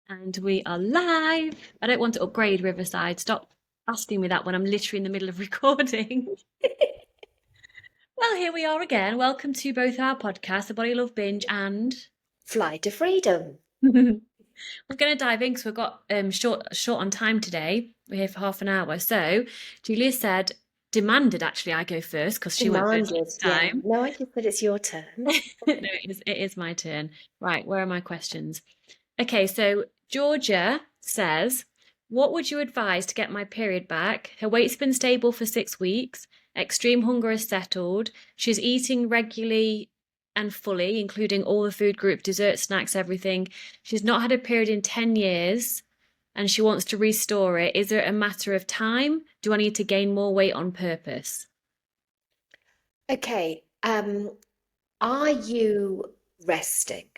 And we are live. I don't want to upgrade Riverside. Stop asking me that when I'm literally in the middle of recording. Well, here we are again. Welcome to both our podcasts, The Body Love Binge and Fly to freedom. we're going to dive in because we've got short on time today. We're here for half an hour. So Julia demanded actually I go first because she went first Demanded, this yeah. time. No, I just said it's your turn. No, it is my turn. Right, where are my questions? Okay, so Georgia says, what would you advise to get my period back? Her weight's been stable for 6 weeks. Extreme hunger has settled. She's eating regularly and fully, including all the food group, dessert, snacks, everything. She's not had a period in 10 years and she wants to restore it. Is it a matter of time? Do I need to gain more weight on purpose? Okay, are you resting?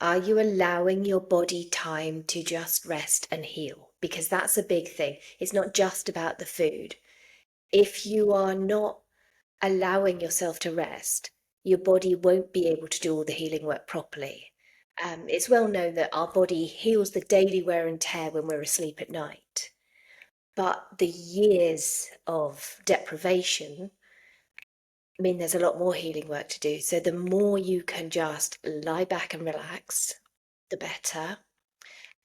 Are you allowing your body time to just rest and heal? Because that's a big thing. It's not just about the food. If you are not allowing yourself to rest, your body won't be able to do all the healing work properly. It's well known that our body heals the daily wear and tear when we're asleep at night. But the years of deprivation mean there's a lot more healing work to do. So the more you can just lie back and relax, the better.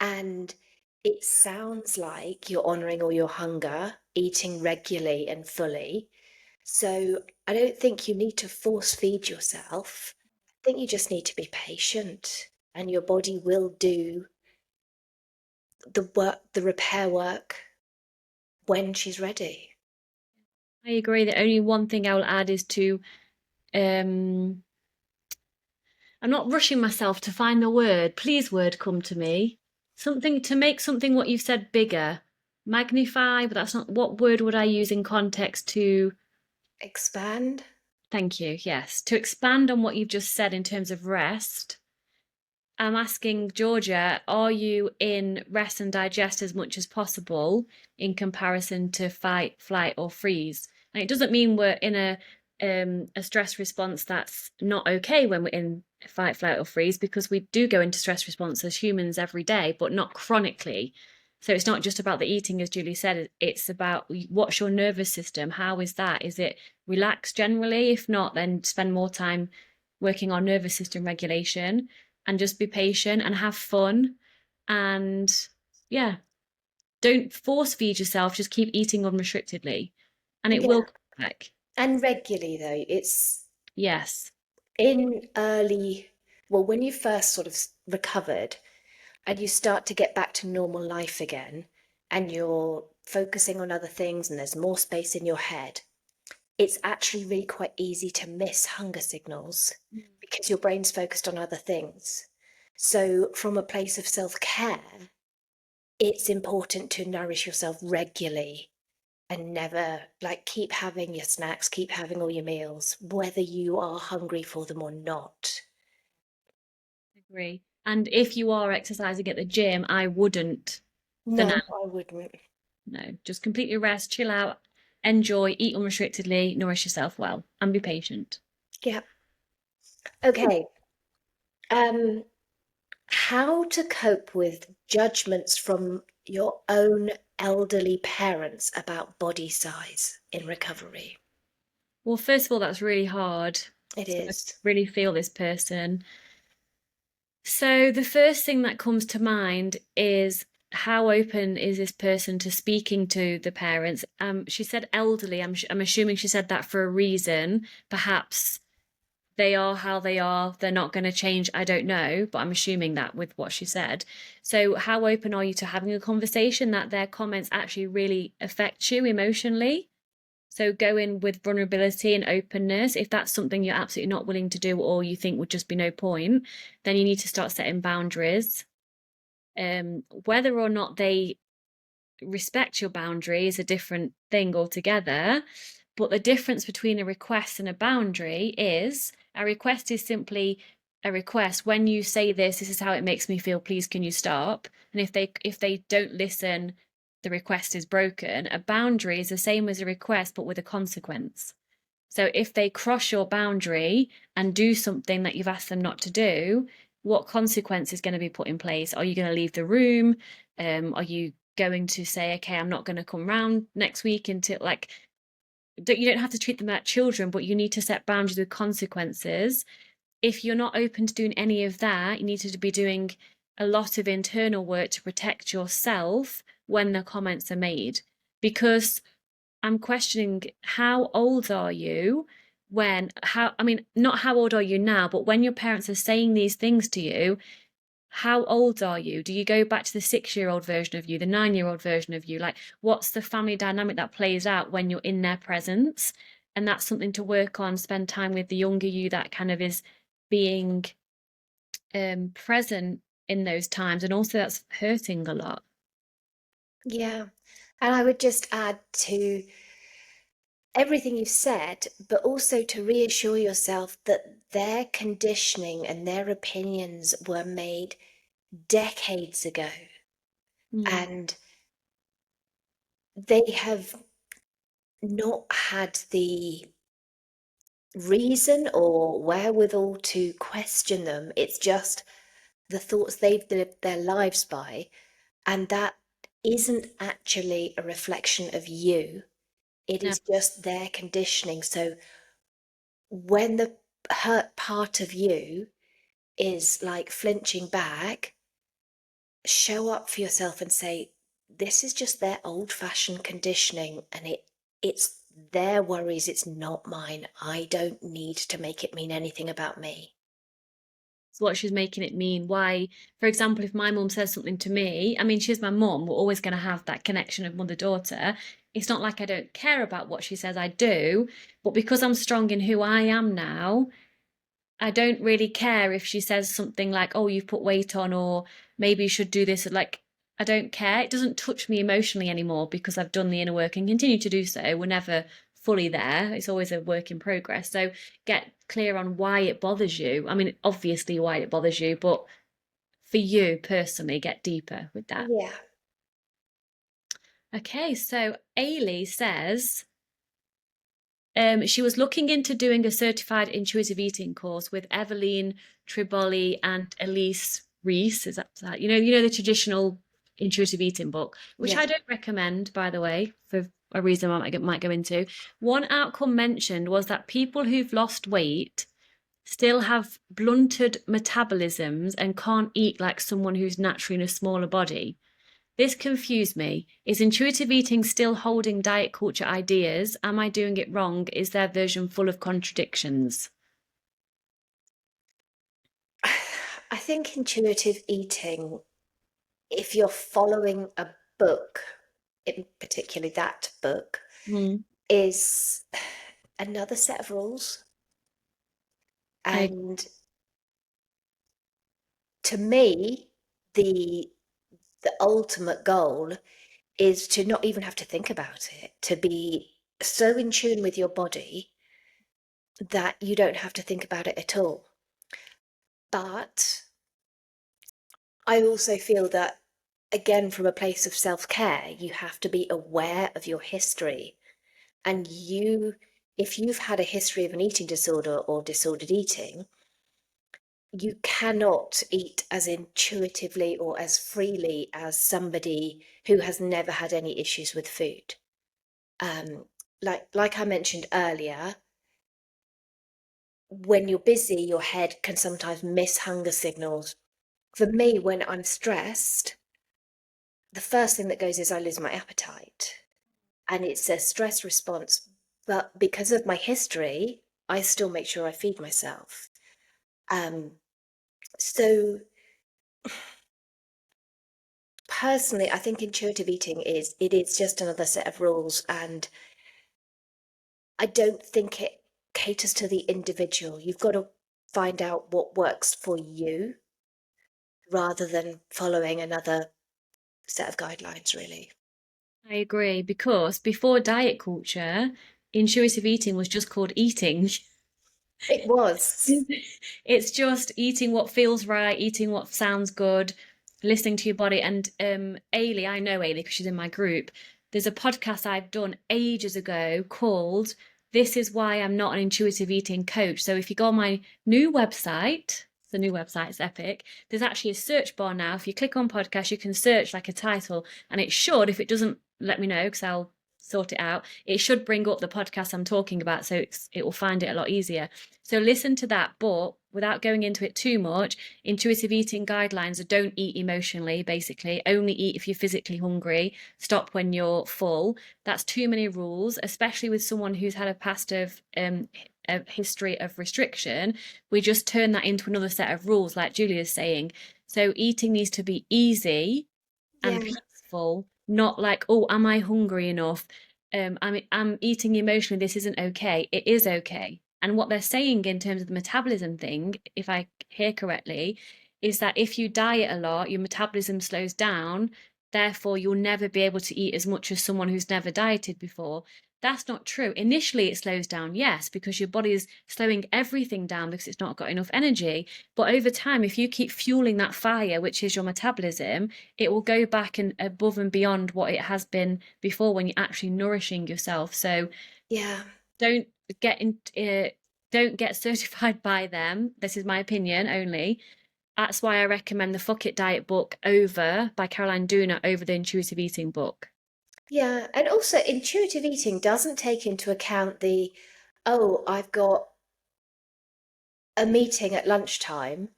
And it sounds like you're honoring all your hunger, eating regularly and fully. So I don't think you need to force feed yourself. I think you just need to be patient and your body will do the work, the repair work when she's ready. I agree. The only one thing I will add is to um I'm not rushing myself to find the word. Please, word, come to me. Something to make something what you've said bigger. Magnify, but that's not what word would I use in context to Expand. thank you. Yes. To expand on what you've just said in terms of rest. I'm asking Georgia, are you in rest and digest as much as possible in comparison to fight, flight, or freeze? And it doesn't mean we're in a stress response that's not okay when we're in fight, flight, or freeze, because we do go into stress response as humans every day, but not chronically. So it's not just about the eating, as Julie said, it's about what's your nervous system? How is that? Is it relaxed generally? If not, then spend more time working on nervous system regulation and just be patient and have fun. And yeah, don't force feed yourself, just keep eating unrestrictedly and it will Yeah. come back. And regularly, though, it's Yes. in early, well, when you first sort of recovered and you start to get back to normal life again and you're focusing on other things and there's more space in your head, it's actually really quite easy to miss hunger signals because your brain's focused on other things. So, from a place of self care, it's important to nourish yourself regularly and never like keep having your snacks, keep having all your meals, whether you are hungry for them or not. Agree. And if you are exercising at the gym, I wouldn't for now. No, I wouldn't. No, just completely rest, chill out, enjoy, eat unrestrictedly, nourish yourself well, and be patient. Yeah. Okay. Um, how to cope with judgments from your own elderly parents about body size in recovery? Well, first of all, that's really hard. It So I is. really feel this person. So the first thing that comes to mind is how open is this person to speaking to the parents? She said elderly. I'm assuming she said that for a reason. Perhaps they are how they are. They're not going to change. I don't know, but I'm assuming that with what she said. So how open are you to having a conversation that their comments actually really affect you emotionally? So go in with vulnerability and openness. If that's something you're absolutely not willing to do or you think would just be no point, then you need to start setting boundaries. Whether or not they respect your boundary is a different thing altogether. But the difference between a request and a boundary is a request is simply a request. When you say this is how it makes me feel, please can you stop? And if they don't listen, the request is broken. A boundary is the same as a request, but with a consequence. So if they cross your boundary and do something that you've asked them not to do, what consequence is going to be put in place? Are you going to leave the room? Are you going to say, okay, I'm not going to come round next week until, like, you don't have to treat them like children, but you need to set boundaries with consequences. If you're not open to doing any of that, you need to be doing a lot of internal work to protect yourself when the comments are made. Because I'm questioning, how old are you when, I mean, not how old are you now, but when your parents are saying these things to you, how old are you? Do you go back to the 6-year-old version of you, the 9-year-old version of you? Like, what's the family dynamic that plays out when you're in their presence? And that's something to work on, spend time with the younger you that kind of is being present in those times. And also, that's hurting a lot. Yeah. And I would just add to everything you've said, but also to reassure yourself that their conditioning and their opinions were made decades ago. Mm. And they have not had the reason or wherewithal to question them. It's just the thoughts they've lived their lives by. And that isn't actually a reflection of you. It No. is just their conditioning. So when the hurt part of you is like flinching back, show up for yourself and say, this is just their old-fashioned conditioning, and it's their worries, it's not mine. I don't need to make it mean anything about me. What she's making it mean. Why, for example, if my mum says something to me, I mean, she's my mum, we're always going to have that connection of mother daughter. It's not like I don't care about what she says, I do, but because I'm strong in who I am now, I don't really care if she says something like, oh, you've put weight on, or maybe you should do this. Like, I don't care. It doesn't touch me emotionally anymore because I've done the inner work and continue to do so. We're never fully there. It's always a work in progress. So get clear on why it bothers you. I mean, obviously why it bothers you, but for you personally, get deeper with that. Yeah. Okay, so Ailey says, she was looking into doing a certified intuitive eating course with Eveline Triboli and Elise Reese. Is that the traditional intuitive eating book, which Yeah. I don't recommend, by the way, for a reason I might go into. One outcome mentioned was that people who've lost weight still have blunted metabolisms and can't eat like someone who's naturally in a smaller body. This confused me. Is intuitive eating still holding diet culture ideas? Am I doing it wrong? Is their version full of contradictions? I think intuitive eating, if you're following a book, in particularly that book, Mm, is another set of rules. I And to me, the the ultimate goal is to not even have to think about it, to be so in tune with your body that you don't have to think about it at all. But I also feel that, again, from a place of self-care, you have to be aware of your history. And if you've had a history of an eating disorder or disordered eating, you cannot eat as intuitively or as freely as somebody who has never had any issues with food. Um, like I mentioned earlier, when you're busy, your head can sometimes miss hunger signals. For me, when I'm stressed, the first thing that goes is I lose my appetite. And it's a stress response. But because of my history, I still make sure I feed myself. Um, so personally, I think intuitive eating is just another set of rules, and I don't think it caters to the individual. You've got to find out what works for you rather than following another set of guidelines, really. agree, because before diet culture, intuitive eating was just called eating. It was. It's just eating what feels right, eating what sounds good, listening to your body. And Ailey, I know Ailey because she's in my group. There's a podcast I've done ages ago called "This Is Why I'm Not an Intuitive Eating Coach." So if you go on my new website, the new website. It's epic. There's actually a search bar now. If you click on podcast, you can search like a title, and it should, if it doesn't, let me know because I'll sort it out. It should bring up the podcast I'm talking about, so it will find it a lot easier. So listen to that, but without going into it too much, intuitive eating guidelines are don't eat emotionally, basically. Only eat if you're physically hungry. Stop when you're full. That's too many rules, especially with someone who's had a past of a history of restriction. We just turn that into another set of rules, like Julia's saying. So eating needs to be easy and Yeah. peaceful, not like, oh, am I hungry enough? I'm eating emotionally. This isn't okay. It is okay. And what they're saying in terms of the metabolism thing, if I hear correctly, is that if you diet a lot, your metabolism slows down. Therefore, you'll never be able to eat as much as someone who's never dieted before. That's not true. Initially, it slows down, yes, because your body is slowing everything down because it's not got enough energy. But over time, if you keep fueling that fire, which is your metabolism, it will go back and above and beyond what it has been before when you're actually nourishing yourself. So Yeah. don't get in, don't get certified by them. This is my opinion only. That's why I recommend the Fuck It Diet book over by Caroline Dooner over the intuitive eating book. Yeah. And also, intuitive eating doesn't take into account oh, I've got a meeting at lunchtime.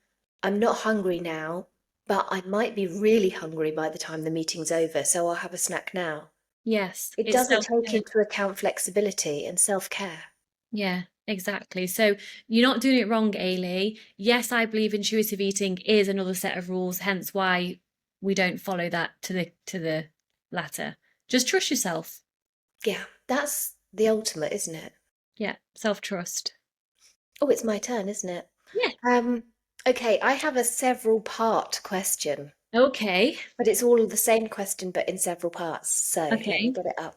I'm not hungry now, but I might be really hungry by the time the meeting's over, so I'll have a snack now. Yes, It it's doesn't self take care. into account flexibility and self-care. Yeah, exactly. So you're not doing it wrong, Ailey. Yes, I believe intuitive eating is another set of rules, hence why we don't follow that to the latter. Just trust yourself. Yeah, that's the ultimate, isn't it? Yeah, self-trust. Oh, it's my turn, isn't it? Yeah. Um, okay, I have a several part question, Okay. but it's all the same question, but in several parts. So let me Okay. get it up.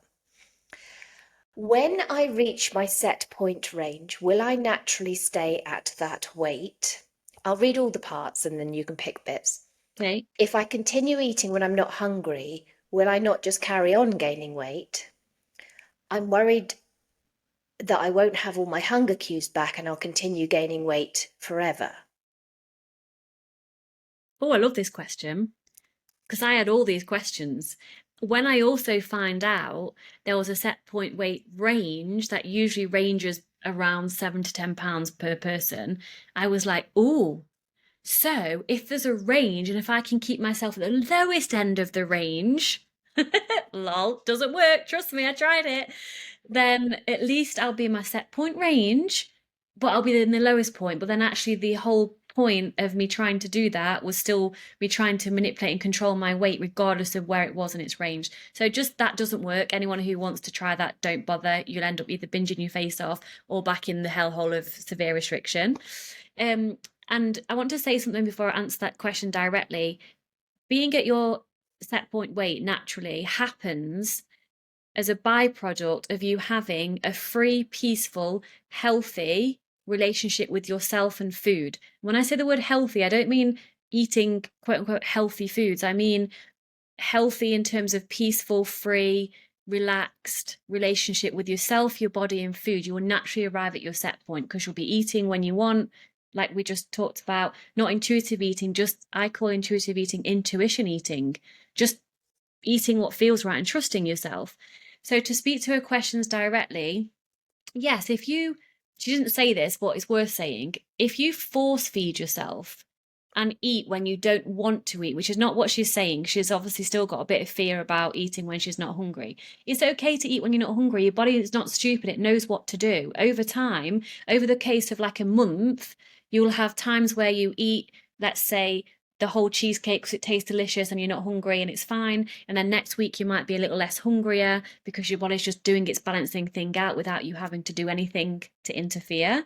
When I reach my set point range, will I naturally stay at that weight? I'll read all the parts and then you can pick bits. Okay. If I continue eating when I'm not hungry, will I not just carry on gaining weight? I'm worried that I won't have all my hunger cues back and I'll continue gaining weight forever. Oh, I love this question because I had all these questions. When I also find out there was a set point weight range that usually ranges around 7 to 10 pounds per person, I was like, oh, so if there's a range and if I can keep myself at the lowest end of the range, lol, doesn't work. Trust me, I tried it. Then at least I'll be in my set point range, but I'll be in the lowest point. But then actually, the whole point of me trying to do that was still me trying to manipulate and control my weight, regardless of where it was in its range. So just that doesn't work. Anyone who wants to try that, don't bother. You'll end up either binging your face off or back in the hellhole of severe restriction. Um, and I want to say something before I answer that question directly. Being at your set point weight naturally happens as a byproduct of you having a free, peaceful, healthy relationship with yourself and food. When I say the word healthy, I don't mean eating quote unquote healthy foods. I mean healthy in terms of peaceful, free, relaxed relationship with yourself, your body, and food. You will naturally arrive at your set point because you'll be eating when you want, like we just talked about, not intuitive eating, just I call intuitive eating intuition eating, just eating what feels right and trusting yourself. So to speak to her questions directly, yes, if you, she didn't say this, but it's worth saying, if you force feed yourself and eat when you don't want to eat, which is not what she's saying. She's obviously still got a bit of fear about eating when she's not hungry. It's okay to eat when you're not hungry. Your body is not stupid. It knows what to do. Over time, over the case of like a month, you'll have times where you eat, let's say, the whole cheesecake because it tastes delicious and you're not hungry and it's fine. And then next week you might be a little less hungrier because your body's just doing its balancing thing out without you having to do anything to interfere.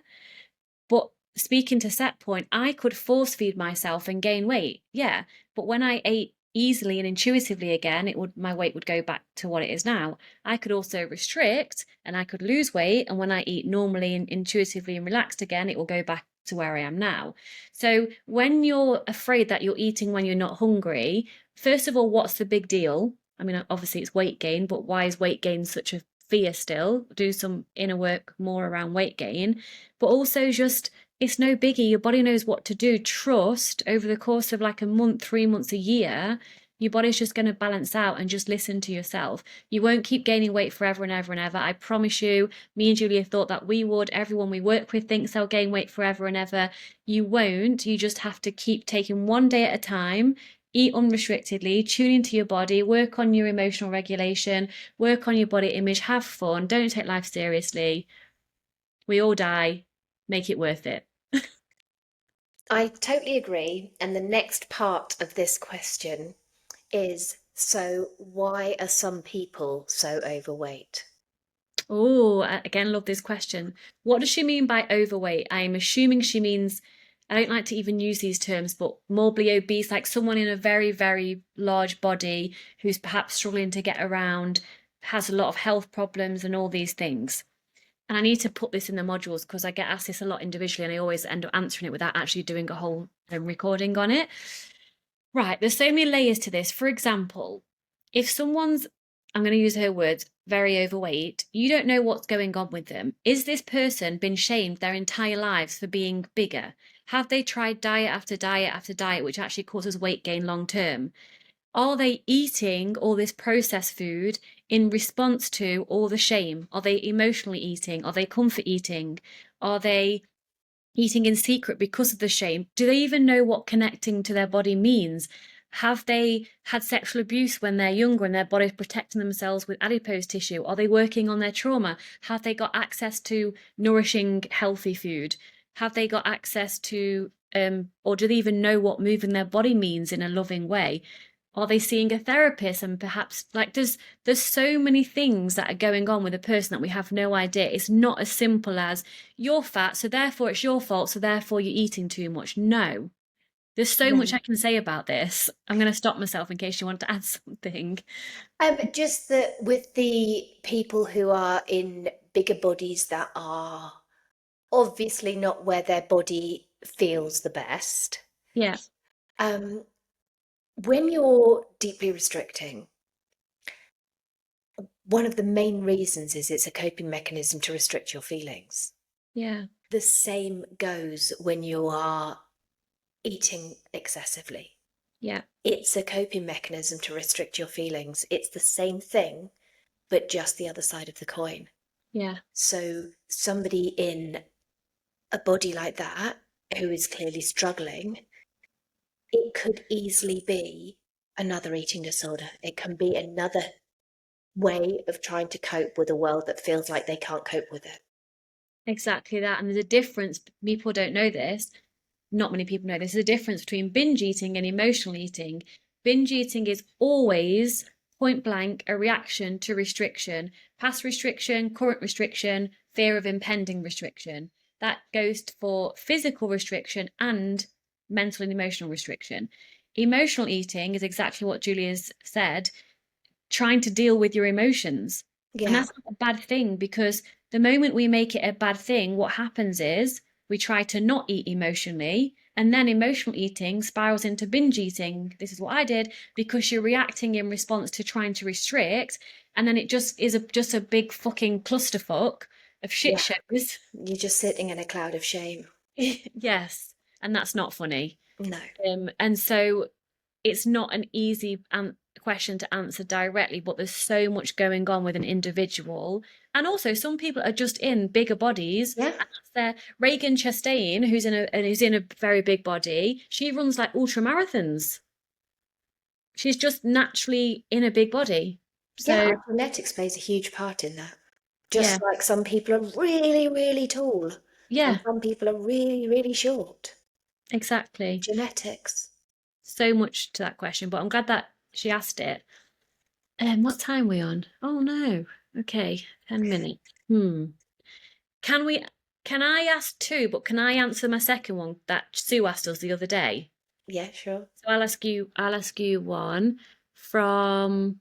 But speaking to set point, I could force feed myself and gain weight. Yeah. But when I ate easily and intuitively again, it would my weight would go back to what it is now. I could also restrict and I could lose weight. And when I eat normally and intuitively and relaxed again, it will go back to where I am now. So when you're afraid that you're eating when you're not hungry, first of all, what's the big deal? I mean, obviously it's weight gain, but why is weight gain such a fear still? Do some inner work more around weight gain, but also just It's no biggie. Your body knows what to do. Trust over the course of like a month, 3 months, a year, your body's just going to balance out and just listen to yourself. You won't keep gaining weight forever and ever and ever. I promise you, me and Julia thought that we would. Everyone we work with thinks they'll gain weight forever and ever. You won't. You just have to keep taking one day at a time. Eat unrestrictedly, tune into your body, work on your emotional regulation, work on your body image, have fun, don't take life seriously. We all die. Make it worth it. I totally agree. And the next part of this question is, so why are some people so overweight? Oh, again, love this question. What does she mean by overweight? I'm assuming she means, I don't like to even use these terms, but morbidly obese, like someone in a very, very large body who's perhaps struggling to get around, has a lot of health problems and all these things. And I need to put this in the modules because I get asked this a lot individually and I always end up answering it without actually doing a whole recording on it. Right, there's so many layers to this. For example, if someone's, I'm going to use her words, very overweight, you don't know what's going on with them. Is this person been shamed their entire lives for being bigger? Have they tried diet after diet after diet, which actually causes weight gain long term? Are they eating all this processed food in response to all the shame? Are they emotionally eating? Are they comfort eating? Are they eating in secret because of the shame? Do they even know what connecting to their body means? Have they had sexual abuse when they're younger and their body's protecting themselves with adipose tissue? Are they working on their trauma? Have they got access to nourishing, healthy food? Have they got access to, or do they even know what moving their body means in a loving way? Are they seeing a therapist? And perhaps like there's so many things that are going on with a person that we have no idea. It's not as simple as you're fat, so therefore it's your fault, so therefore you're eating too much. No. There's so much No. I can say about this. I'm going to stop myself in case you want to add something. Just that with the people who are in bigger bodies that are obviously not where their body feels the best, Yeah, um, when you're deeply restricting, one of the main reasons is it's a coping mechanism to restrict your feelings. yeah, The same goes when you are eating excessively. yeah, It's a coping mechanism to restrict your feelings. It's the same thing, but just the other side of the coin. yeah, So, somebody in a body like that who is clearly struggling, it could easily be another eating disorder. It can be another way of trying to cope with a world that feels like they can't cope with it. exactly that. And there's a difference. People don't know this. Not many people know this. There's a difference between binge eating and emotional eating. Binge eating is always point blank a reaction to restriction, past restriction, current restriction, fear of impending restriction. That goes for physical restriction and mental and emotional restriction. Emotional eating is exactly what Julia's said, trying to deal with your emotions. And Yeah, that's not a bad thing because the moment we make it a bad thing, what happens is we try to not eat emotionally. And then emotional eating spirals into binge eating. This is what I did because you're reacting in response to trying to restrict. And then it just is just a big fucking clusterfuck of shit yeah. shows. You're just sitting in a cloud of shame. Yes. And that's not funny. No. And so it's not an easy question to answer directly, but there's so much going on with an individual. And also, some people are just in bigger bodies. Yeah. And that's their Reagan Chastain, who's in a very big body. She runs like ultra marathons. She's just naturally in a big body. Yeah, So our genetics plays a huge part in that. yeah, Just like some people are really, really tall and yeah, some people are really, really short. exactly. Genetics. So much to that question, but I'm glad that she asked it. What time are we on? Oh no. Okay, 10 minutes. Can we can I ask two, but can I answer my second one that Sue asked us the other day? Yeah, sure. So I'll ask you one from,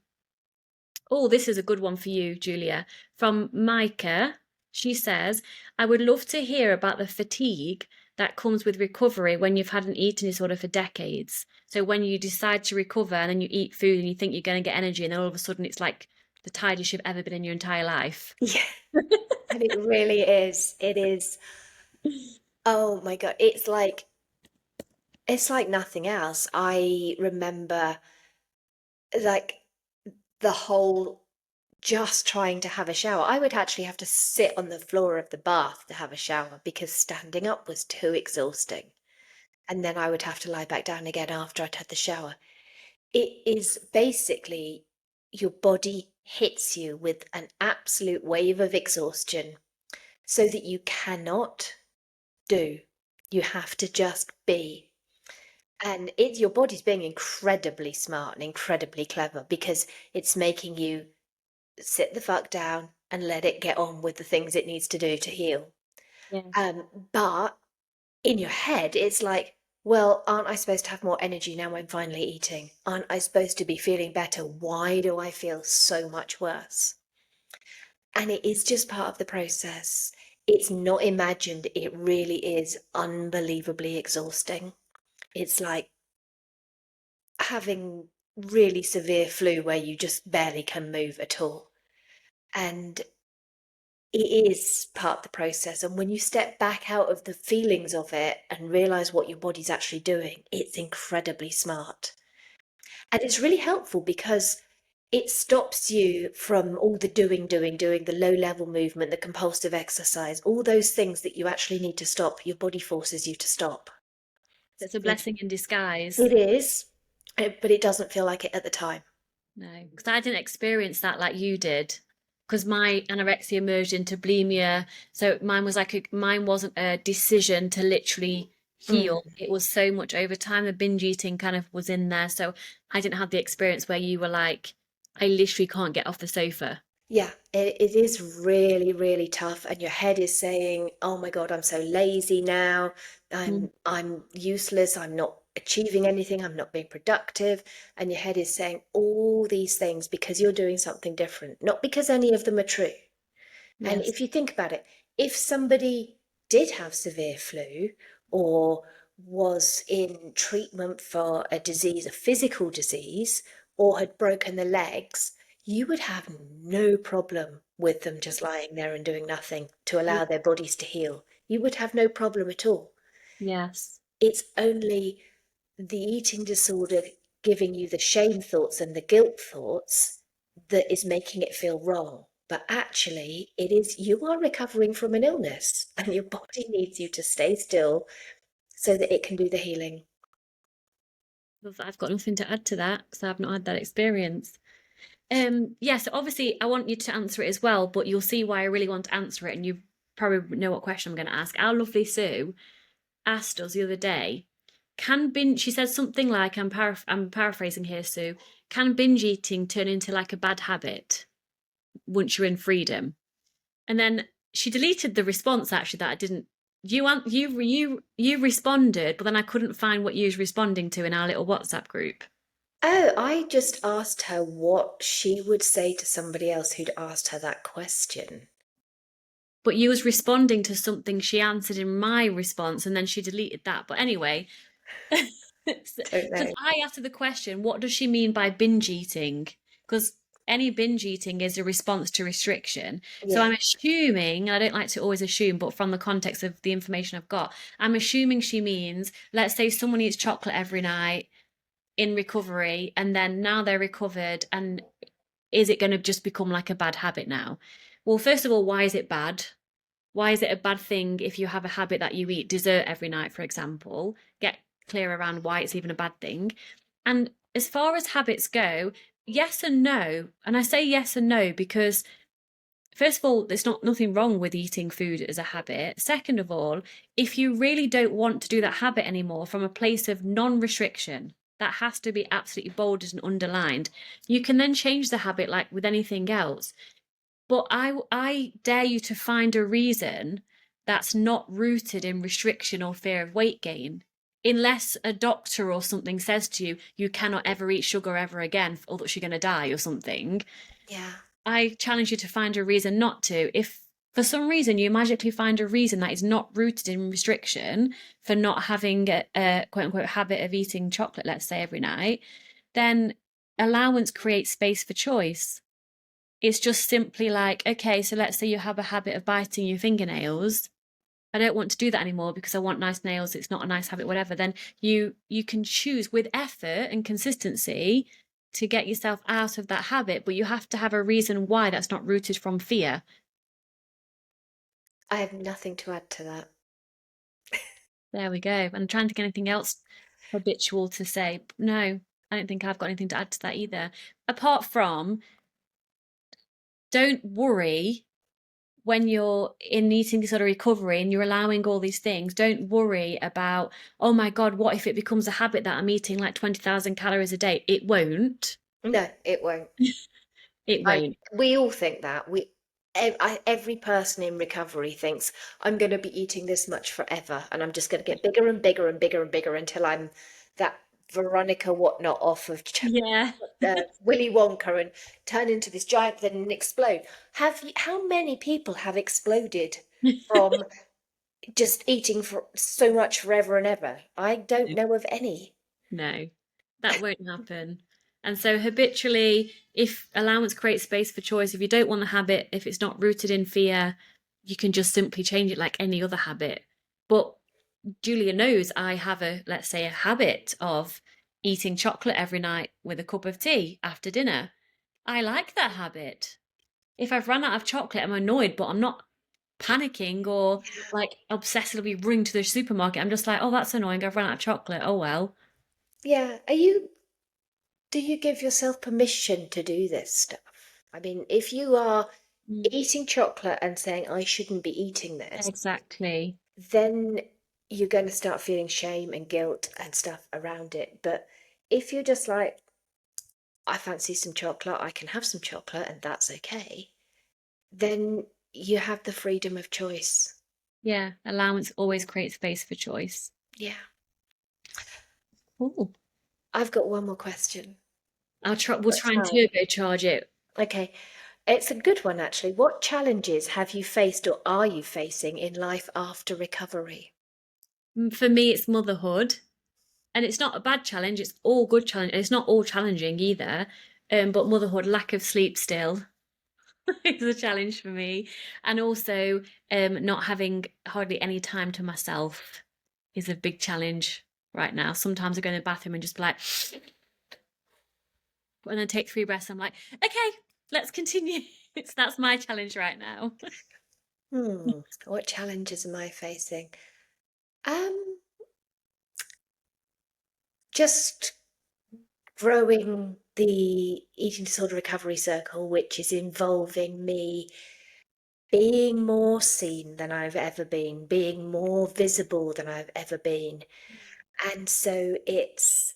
oh, this is a good one for you, Julia. From Micah. She says, I would love to hear about the fatigue that comes with recovery when you've had an eating disorder for decades. So when you decide to recover and then you eat food and you think you're going to get energy, and then all of a sudden it's like the tiredest you've ever been in your entire life. Yeah, and it really is. It is. Oh my God, it's like nothing else. I remember like the whole just trying to have a shower. I would actually have to sit on the floor of the bath to have a shower because standing up was too exhausting. And then I would have to lie back down again after I'd had the shower. It is basically your body hits you with an absolute wave of exhaustion so that you cannot do. You have to just be. And it's your body's being incredibly smart and incredibly clever because it's making you sit the fuck down and let it get on with the things it needs to do to heal. Yeah. But in your head, it's like, well, aren't I supposed to have more energy now I'm finally eating? Aren't I supposed to be feeling better? Why do I feel so much worse? And it is just part of the process. It's not imagined. It really is unbelievably exhausting. It's like having really severe flu where you just barely can move at all. And it is part of the process. And when you step back out of the feelings of it and realize what your body's actually doing, it's incredibly smart. And it's really helpful because it stops you from all the doing, the low level movement, the compulsive exercise, all those things that you actually need to stop. Your body forces you to stop. It's a It, blessing in disguise. it is, but it doesn't feel like it at the time. No, because I didn't experience that like you did. Because my anorexia merged into bulimia, so mine wasn't a decision to literally heal. Mm. It was so much over time. The binge eating kind of was in there, so I didn't have the experience where you were like, I literally can't get off the sofa. Yeah, it is really, really tough. And your head is saying, oh my God, I'm so lazy now. Mm. I'm useless. I'm not achieving anything. I'm not being productive. And your head is saying all these things because you're doing something different, not because any of them are true. And Yes. if you think about it, if somebody did have severe flu or was in treatment for a disease, a physical disease, or had broken the legs, you would have no problem with them just lying there and doing nothing to allow their bodies to heal. You would have no problem at all. Yes. It's only the eating disorder giving you the shame thoughts and the guilt thoughts that is making it feel wrong. But actually, it is you are recovering from an illness and your body needs you to stay still so that it can do the healing. I've got nothing to add to that because I've not had that experience. Yes, obviously I want you to answer it as well, but you'll see why I really want to answer it, and you probably know what question I'm going to ask. Our lovely Sue asked us the other day, can binge, she said something like, I'm paraphrasing here, Sue, can binge eating turn into like a bad habit once you're in freedom? And then she deleted the response actually that I didn't. You responded, but then I couldn't find what you was responding to in our little WhatsApp group. Oh, I just asked her what she would say to somebody else who'd asked her that question. But you was responding to something she answered in my response, and then she deleted that. But anyway, Don't because know. I asked her the question, what does she mean by binge eating? Because any binge eating is a response to restriction. So Yeah, I'm assuming, I don't like to always assume, but from the context of the information I've got, I'm assuming she means, let's say someone eats chocolate every night in recovery, and then now they're recovered, and is it going to just become like a bad habit now? Well, first of all, why is it bad? Why is it a bad thing if you have a habit that you eat dessert every night, for example? Get clear around why it's even a bad thing. And as far as habits go, yes and no. And I say yes and no because first of all, there's not nothing wrong with eating food as a habit. Second of all, if you really don't want to do that habit anymore from a place of non-restriction, that has to be absolutely bolded and underlined. You can then change the habit like with anything else. But I dare you to find a reason that's not rooted in restriction or fear of weight gain. Unless a doctor or something says to you, you cannot ever eat sugar ever again, or that you're going to die or something. yeah, I challenge you to find a reason not to. If for some reason you magically find a reason that is not rooted in restriction for not having a quote unquote habit of eating chocolate, let's say every night, then allowance creates space for choice. It's just simply like, okay, so let's say you have a habit of biting your fingernails. I don't want to do that anymore because I want nice nails, it's not a nice habit, whatever, then you can choose with effort and consistency to get yourself out of that habit, but you have to have a reason why that's not rooted from fear. I have nothing to add to that. There we go. I'm trying to get anything else habitual to say. No, I don't think I've got anything to add to that either. Apart from, don't worry when you're in eating disorder recovery and you're allowing all these things. Don't worry about, oh my God, what if it becomes a habit that I'm eating like 20,000 calories a day? It won't. No, it won't. It I won't. we all think that. Every person in recovery thinks I'm going to be eating this much forever, and I'm just going to get bigger and bigger and bigger and bigger until I'm that Veronica whatnot off of Yeah. Willy Wonka and turn into this giant thing and explode. How many people have exploded from just eating for so much forever and ever? I don't know of any. No, that won't happen. And so habitually, if allowance creates space for choice, if you don't want the habit, if it's not rooted in fear, you can just simply change it like any other habit. But Julia knows I have let's say, a habit of eating chocolate every night with a cup of tea after dinner. I like that habit. If I've run out of chocolate, I'm annoyed, but I'm not panicking or like obsessively running to the supermarket. I'm just like, oh, that's annoying. I've run out of chocolate. Oh, well. Yeah, do you give yourself permission to do this stuff? I mean, if you are Mm. eating chocolate and saying, I shouldn't be eating this, Exactly. then you're going to start feeling shame and guilt and stuff around it. But if you're just like, I fancy some chocolate, I can have some chocolate, and that's okay, then you have the freedom of choice. Yeah, allowance always creates space for choice. Yeah. Cool. I've got one more question. We'll What try and time? turbocharge it. Okay. It's a good one, actually. What challenges have you faced or are you facing in life after recovery? For me, it's motherhood. And it's not a bad challenge, it's all good challenge. It's not all challenging either. But motherhood, lack of sleep still is a challenge for me. And also not having hardly any time to myself is a big challenge right now. Sometimes I go in the bathroom and just be like, and then take 3 breaths. I'm like, okay, let's continue. That's my challenge right now. What challenges am I facing? Um, just growing the eating disorder recovery circle, which is involving me being more seen than I've ever been, being more visible than I've ever been. And so it's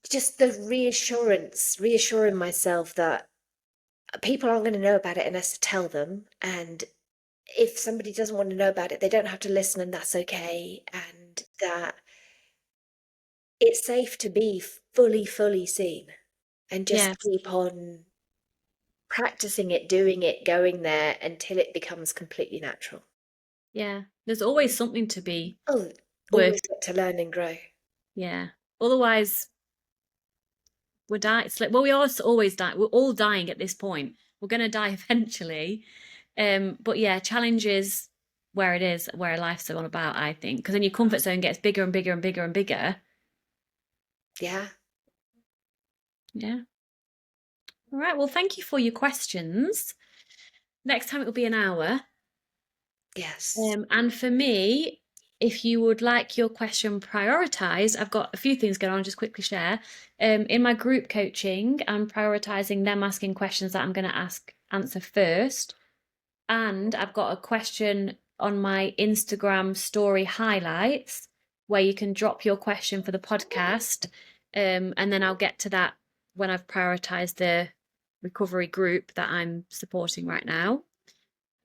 just the reassuring myself that people aren't going to know about it unless I tell them. And if somebody doesn't want to know about it, they don't have to listen, and that's okay. And that it's safe to be fully seen and just Yes. keep on practicing it, doing it, going there until it becomes completely natural. Yeah. There's always something to be Oh, worth. always got to learn and grow. Yeah. Otherwise, we're dying. It's like, well, we are always dying. We're all dying at this point. We're going to die eventually. But yeah, challenges where it is, where life's all about, I think. Because then your comfort zone gets bigger and bigger and bigger and bigger. Yeah. Yeah. All right. Well, thank you for your questions. Next time it will be an hour. Yes. And for me, if you would like your question prioritized, I've got a few things going on, I'll just quickly share. In my group coaching, I'm prioritizing them asking questions that I'm going to answer first. And I've got a question on my Instagram story highlights where you can drop your question for the podcast. And then I'll get to that when I've prioritized the recovery group that I'm supporting right now.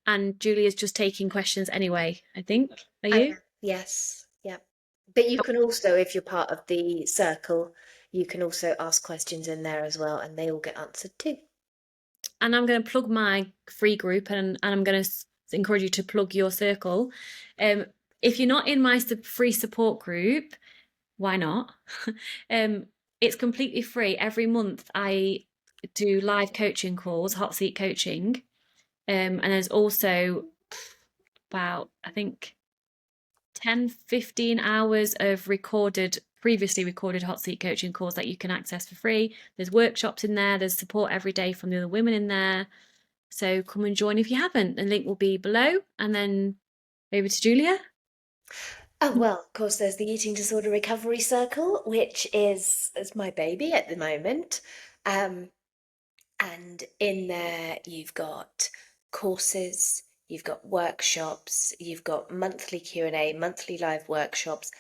And Julia's just taking questions anyway, I think. Are I you? am. Yes. Yeah. But you can also, if you're part of the circle, you can also ask questions in there as well, and they all get answered too. And I'm going to plug my free group, and I'm going to encourage you to plug your circle. Um, if you're not in my free support group, why not? um, it's completely free. Every month I do live coaching calls, hot seat coaching. And there's also about, I think, 10, 15 hours of previously recorded hot seat coaching calls that you can access for free. There's workshops in there, there's support every day from the other women in there. So come and join if you haven't. The link will be below. And then over to Julia. Oh, well, of course, there's the Eating Disorder Recovery Circle, which is my baby at the moment. Um, and in there, you've got courses, you've got workshops, you've got monthly Q&A, monthly live workshops,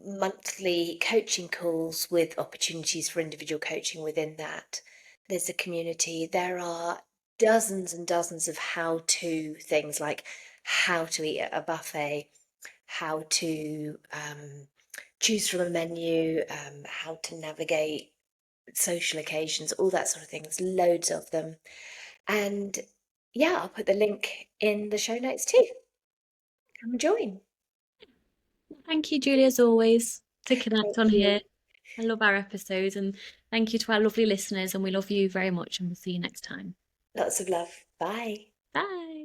monthly coaching calls with opportunities for individual coaching within that. There's a community. There are dozens and dozens of how-to things like how to eat at a buffet, how to choose from a menu, how to navigate social occasions, all that sort of thing. There's loads of them. And yeah, I'll put the link in the show notes too. Come and join. Thank you, Julia, as always, to connect Thank on you. here. I love our episodes, and thank you to our lovely listeners, and we love you very much, and we'll see you next time. Lots of love. Bye. Bye.